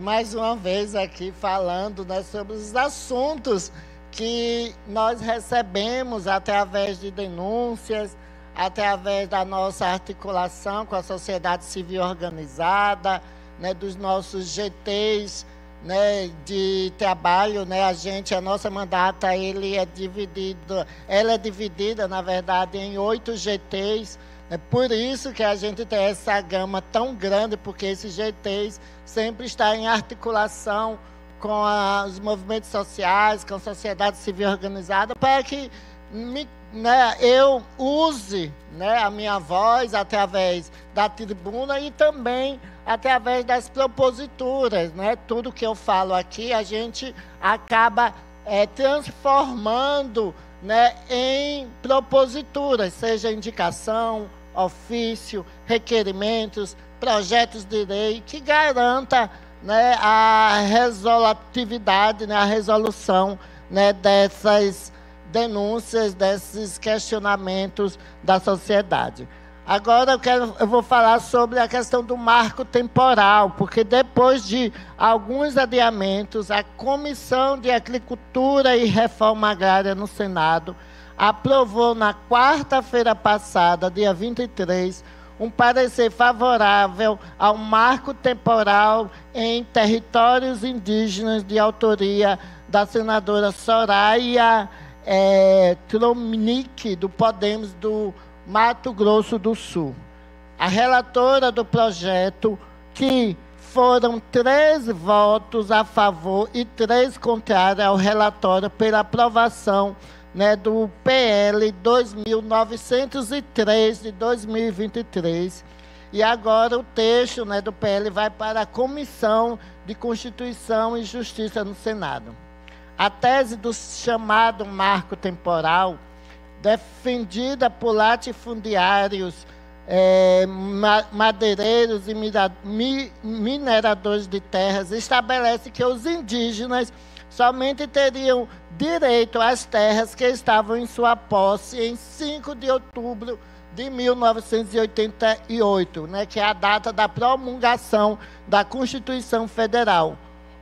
mais uma vez aqui falando, né, sobre os assuntos que nós recebemos através de denúncias, através da nossa articulação com a sociedade civil organizada, né, dos nossos GTs, né, de trabalho, né, a nossa mandata, ela é dividida, na verdade, em 8 GTs. É por isso que a gente tem essa gama tão grande, porque esses GTs sempre estão em articulação com os movimentos sociais, com a sociedade civil organizada, para que eu use, né, a minha voz através da tribuna e também através das proposituras. Né? Tudo que eu falo aqui, a gente acaba transformando, né, em proposituras, seja indicação, ofício, requerimentos, projetos de lei que garanta, né, a resolutividade, né, a resolução, né, dessas denúncias, desses questionamentos da sociedade. Agora eu vou falar sobre a questão do marco temporal, porque depois de alguns adiamentos, a Comissão de Agricultura e Reforma Agrária no Senado aprovou na quarta-feira passada, dia 23, um parecer favorável ao marco temporal em territórios indígenas de autoria da senadora Soraya Tromnick, do Podemos do Mato Grosso do Sul. A relatora do projeto, que foram 3 votos a favor e 3 contrários ao relatório pela aprovação, né, do PL 2903 de 2023. E agora o texto, né, do PL vai para a Comissão de Constituição e Justiça no Senado. A tese do chamado marco temporal, defendida por latifundiários, madeireiros e mineradores de terras, estabelece que os indígenas somente teriam direito às terras que estavam em sua posse em 5 de outubro de 1988, né, que é a data da promulgação da Constituição Federal,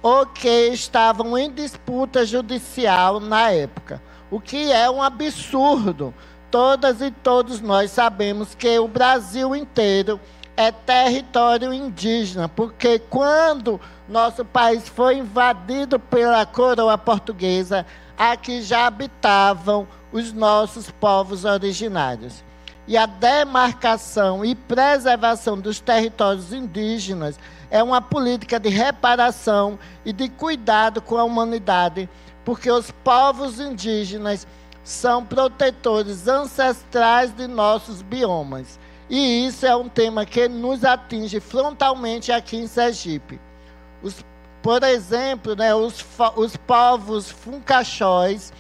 ou que estavam em disputa judicial na época. O que é um absurdo. Todas e todos nós sabemos que o Brasil inteiro é território indígena, porque quando nosso país foi invadido pela coroa portuguesa, aqui já habitavam os nossos povos originários. E a demarcação e preservação dos territórios indígenas é uma política de reparação e de cuidado com a humanidade, porque os povos indígenas são protetores ancestrais de nossos biomas. E isso é um tema que nos atinge frontalmente aqui em Sergipe. Por exemplo, né, os povos funcaxóis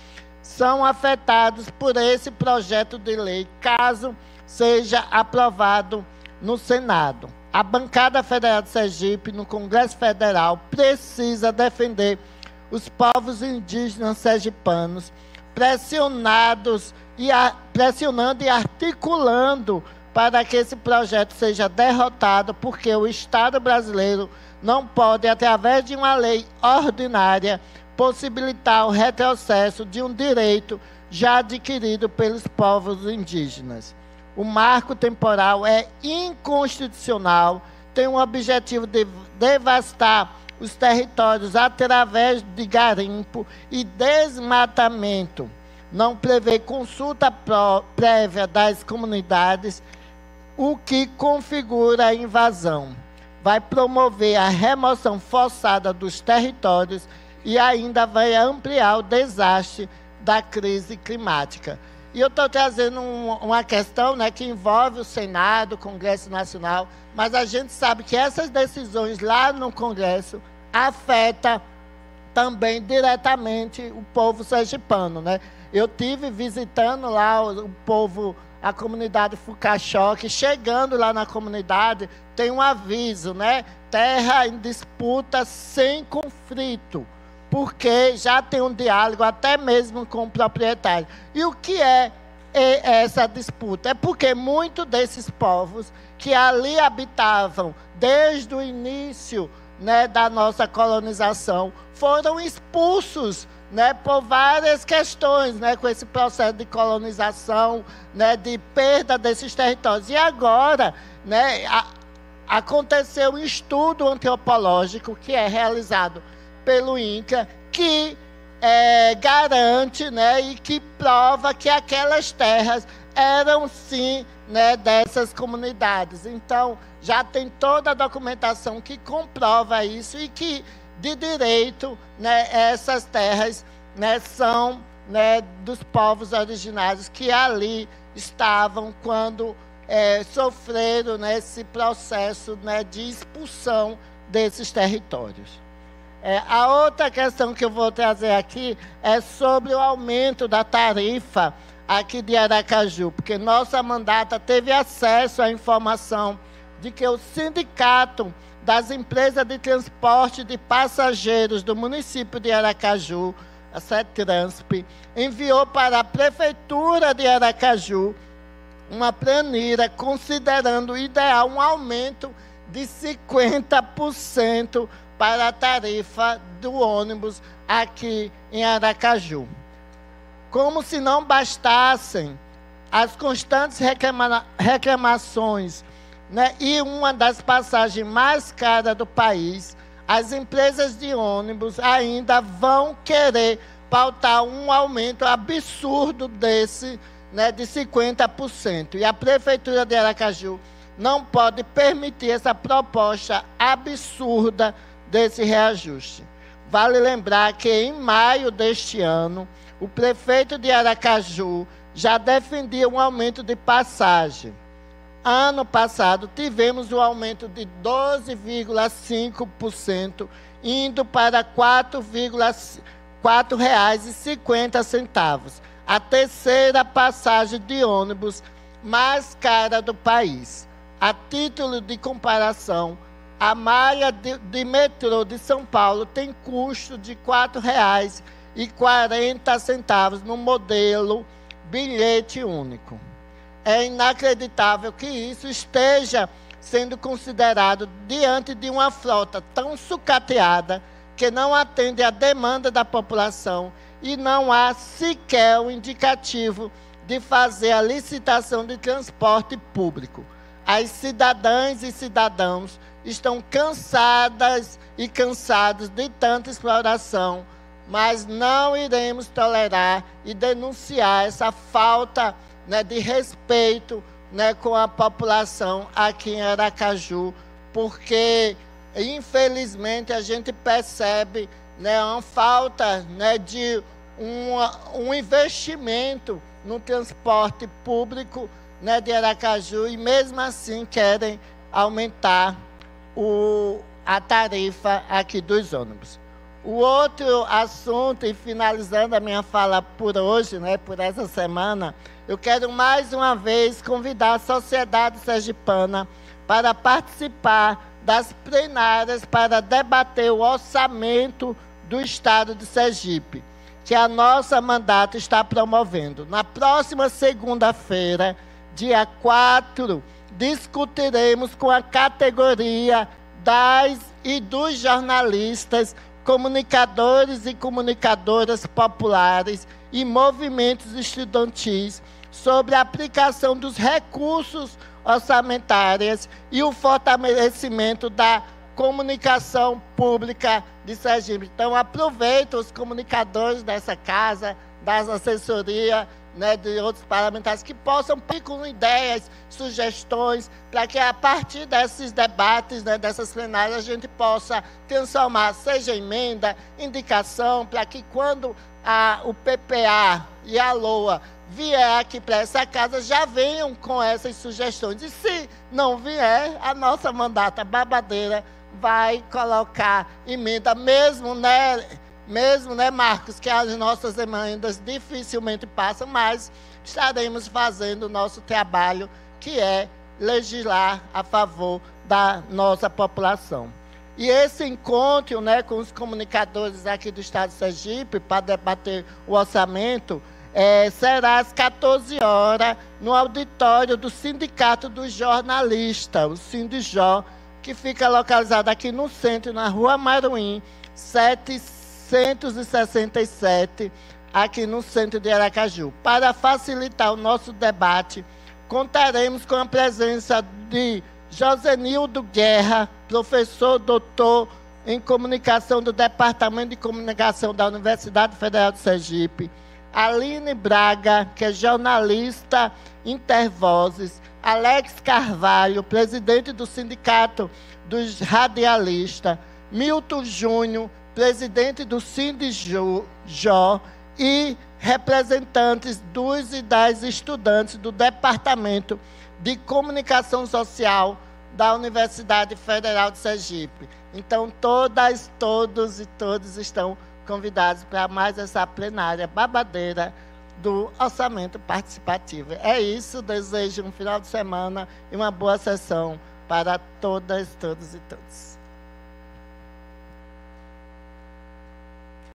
são afetados por esse projeto de lei, caso seja aprovado no Senado. A bancada federal de Sergipe, no Congresso Federal, precisa defender os povos indígenas sergipanos, pressionando e articulando para que esse projeto seja derrotado, porque o Estado brasileiro não pode, através de uma lei ordinária, possibilitar o retrocesso de um direito já adquirido pelos povos indígenas. O marco temporal é inconstitucional, tem o objetivo de devastar os territórios através de garimpo e desmatamento. Não prevê consulta prévia das comunidades, o que configura a invasão. Vai promover a remoção forçada dos territórios e ainda vai ampliar o desastre da crise climática. E eu estou trazendo uma questão, né, que envolve o Senado, o Congresso Nacional, mas a gente sabe que essas decisões lá no Congresso afetam também diretamente o povo sergipano, né? Eu tive visitando lá o povo, a comunidade Fucaxó, que chegando lá na comunidade tem um aviso, né? Terra em disputa sem conflito, porque já tem um diálogo até mesmo com o proprietário. E o que é essa disputa? É porque muitos desses povos que ali habitavam desde o início, né, da nossa colonização, foram expulsos, né, por várias questões, né, com esse processo de colonização, né, de perda desses territórios. E agora, né, aconteceu um estudo antropológico que é realizado pelo INCRA, que garante, né, e que prova que aquelas terras eram, sim, né, dessas comunidades. Então, já tem toda a documentação que comprova isso e que, de direito, né, essas terras, né, são, né, dos povos originários que ali estavam quando sofreram, né, esse processo, né, de expulsão desses territórios. A outra questão que eu vou trazer aqui é sobre o aumento da tarifa aqui de Aracaju, porque nossa mandata teve acesso à informação de que o Sindicato das Empresas de Transporte de Passageiros do município de Aracaju, a CETRANSP, enviou para a Prefeitura de Aracaju uma planilha considerando ideal um aumento de 50% para a tarifa do ônibus aqui em Aracaju. Como se não bastassem as constantes reclamações, né, e uma das passagens mais caras do país, as empresas de ônibus ainda vão querer pautar um aumento absurdo desse, né, de 50%. E a Prefeitura de Aracaju não pode permitir essa proposta absurda desse reajuste. Vale lembrar que, em maio deste ano, o prefeito de Aracaju já defendia um aumento de passagem. Ano passado, tivemos um aumento de 12,5%, indo para R$ 4,50, a terceira passagem de ônibus mais cara do país. A título de comparação, a malha de metrô de São Paulo tem custo de R$ 4,40 no modelo bilhete único. É inacreditável que isso esteja sendo considerado diante de uma frota tão sucateada que não atende à demanda da população e não há sequer o indicativo de fazer a licitação de transporte público. As cidadãs e cidadãos estão cansadas e cansados de tanta exploração, mas não iremos tolerar e denunciar essa falta, né, de respeito, né, com a população aqui em Aracaju, porque, infelizmente, a gente percebe, né, uma falta, né, de um investimento no transporte público, né, de Aracaju, e mesmo assim querem aumentar a tarifa aqui dos ônibus. O outro assunto, e finalizando a minha fala por hoje, né, por essa semana, eu quero mais uma vez convidar a sociedade sergipana para participar das plenárias para debater o orçamento do Estado de Sergipe, que a nossa mandata está promovendo. Na próxima segunda-feira, dia 4, discutiremos com a categoria das e dos jornalistas, comunicadores e comunicadoras populares e movimentos estudantis sobre a aplicação dos recursos orçamentários e o fortalecimento da comunicação pública de Sergipe. Então, aproveito os comunicadores dessa casa, das assessorias, né, de outros parlamentares, que possam vir com ideias, sugestões, para que a partir desses debates, né, dessas plenárias, a gente possa transformar, seja emenda, indicação, para que quando o PPA e a LOA vier aqui para essa casa, já venham com essas sugestões. E se não vier, a nossa mandata babadeira vai colocar emenda, mesmo, né, Marcos, que as nossas emendas dificilmente passam, mas estaremos fazendo o nosso trabalho, que é legislar a favor da nossa população. E esse encontro, né, com os comunicadores aqui do Estado de Sergipe, para debater o orçamento, será às 14 horas, no auditório do Sindicato dos Jornalistas, o Sindijó, que fica localizado aqui no centro, na Rua Maruim, 767, aqui no centro de Aracaju. Para facilitar o nosso debate, contaremos com a presença de Josenildo Guerra, professor doutor em comunicação do Departamento de Comunicação da Universidade Federal de Sergipe, Aline Braga, que é jornalista Intervozes, Alex Carvalho, presidente do Sindicato dos Radialistas, Milton Júnior, presidente do Sindijó, e representantes dos e das estudantes do Departamento de Comunicação Social da Universidade Federal de Sergipe. Então, todas, todos e todos estão convidados para mais essa plenária babadeira do orçamento participativo. É isso, desejo um final de semana e uma boa sessão para todas, todos e todos.